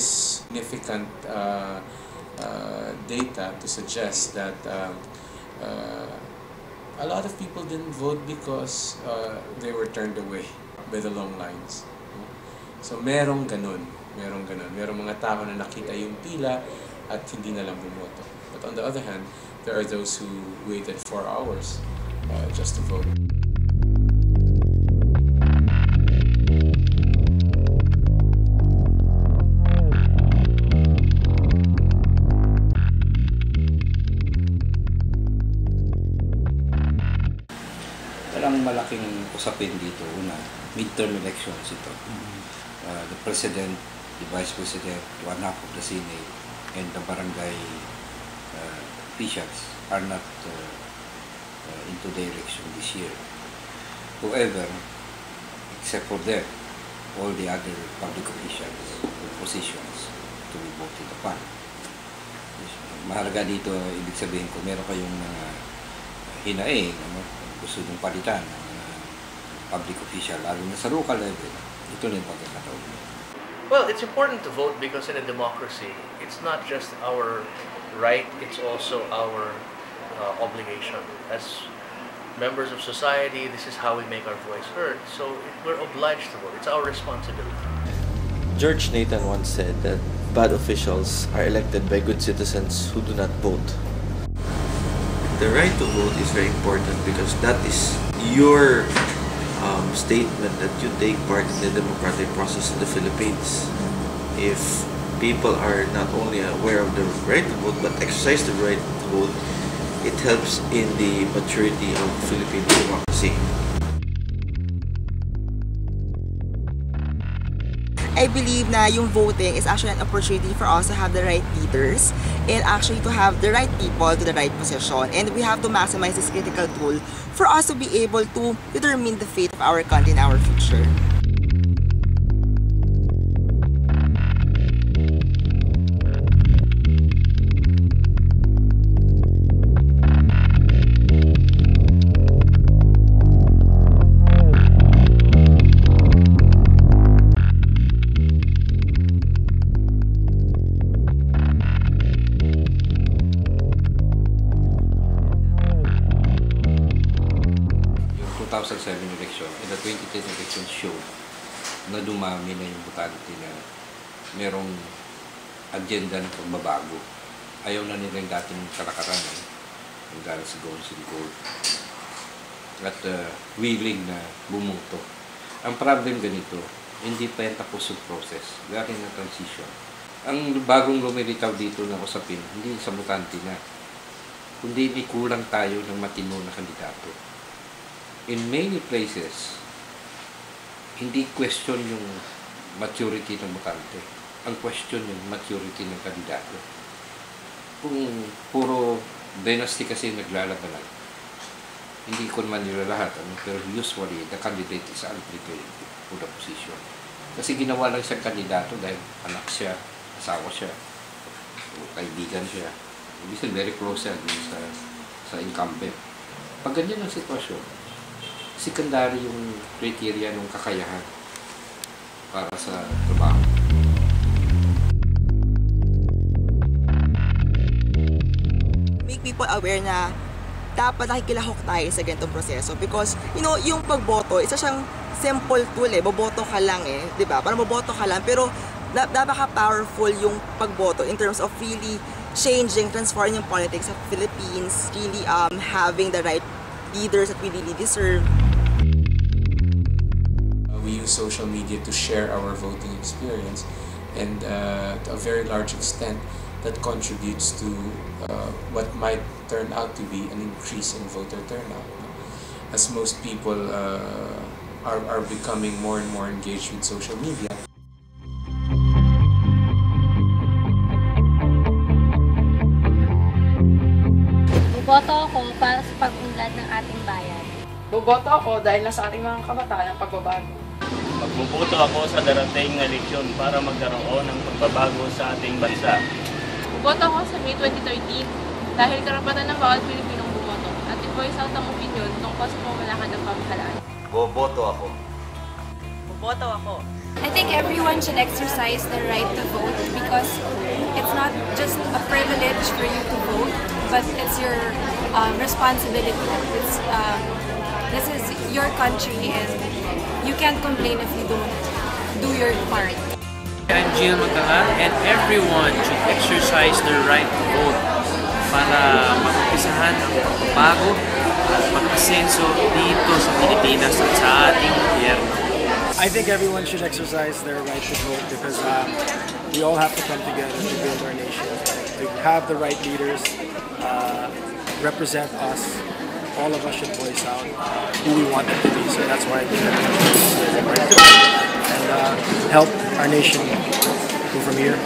is significant data to suggest that a lot of people didn't vote because they were turned away by the long lines. So merong ganun. Merong mga tao na nakita yung pila at hindi na lang bumoto. But on the other hand, there are those who waited 4 hours just to vote. Walang malaking usapin dito. Una, midterm elections ito. The President, the Vice President, 1/2 of the Senate, and the barangay officials are not into the election this year. However, except for them, all the other public officials or positions to be voted upon. Mahalaga dito, ibig sabihin ko, meron kayong mga hinaing, gusto nyung palitan ng public official, lalo na sa local level, ito na yung pagkakataon. Well, it's important to vote because in a democracy, it's not just our right, it's also our obligation. As members of society, this is how we make our voice heard. So we're obliged to vote. It's our responsibility. George Nathan once said that bad officials are elected by good citizens who do not vote. The right to vote is very important because that is your statement that you take part in the democratic process in the Philippines. If people are not only aware of the right to vote but exercise the right to vote, it helps in the maturity of Philippine democracy. I believe na yung voting is actually an opportunity for us to have the right leaders and actually to have the right people to the right position. And we have to maximize this critical tool for us to be able to determine the fate of our country and our future. Yung 2007 election and the 2010 election showed na dumami na yung botante na merong agenda ng pagbabago. Ayaw na nila yung dating kalakaran yung galing sa Gonsin Gold at willing na bumuto. Ang problem ganito, hindi pa yan tapos yung process, galing na transition. Ang bagong lumilitaw dito na usapin, hindi sa botante na, kundi kulang tayo ng matino na kandidato. In many places, hindi question yung maturity ng botante. Ang question yung maturity ng kandidato. Kung puro dynasty kasi naglalabanan, hindi ko naman nila lahat, pero usually the candidate is unprepared for the position. Kasi ginawa lang siyang kandidato dahil anak siya, asawa siya, kaibigan siya. Ibig very close siya sa incumbent. Pag ganyan ang sitwasyon, secondary yung criteria ng kakayahan para sa trabaho. Make people aware na dapat nakikilahok tayo sa ganitong proseso because, you know, yung pagboto, isa siyang simple tool boboto ka lang di ba? Parang boboto ka lang, pero napaka-powerful yung pagboto in terms of really changing, transforming yung politics of Philippines, really having the right leaders that we really deserve. We use social media to share our voting experience, and to a very large extent that contributes to what might turn out to be an increase in voter turnout. As most people are becoming more and more engaged with social media. Boboto ako para sa pag-unlad ng ating bayan. Boboto ako dahil nasa ating mga kabataan ang pagbabago. Magboboto ako sa darating na eleksyon para magkaroon ng pagbabago sa ating bansa. Boboto ako sa May 2013 dahil karapatan ng bawat Pilipinong bumoto at i-voice out ang opinion tungkol sa pamamalakad ng pamahalaan. Boboto ako. Boboto ako I think everyone should exercise their right to vote because it's not just a privilege for you to vote, but it's your responsibility. This is your country and you can't complain if you don't do your part. I'm Gio Magdala and everyone should exercise their right to vote para mag-umpisahan ang pagbabago at pag-asenso dito sa Pilipinas at sa ating gobyerno. I think everyone should exercise their right to vote because we all have to come together to build our nation, to have the right leaders represent us. All of us should voice out who we want them to be. So that's why I think everyone should exercise their right to vote and help our nation go from here.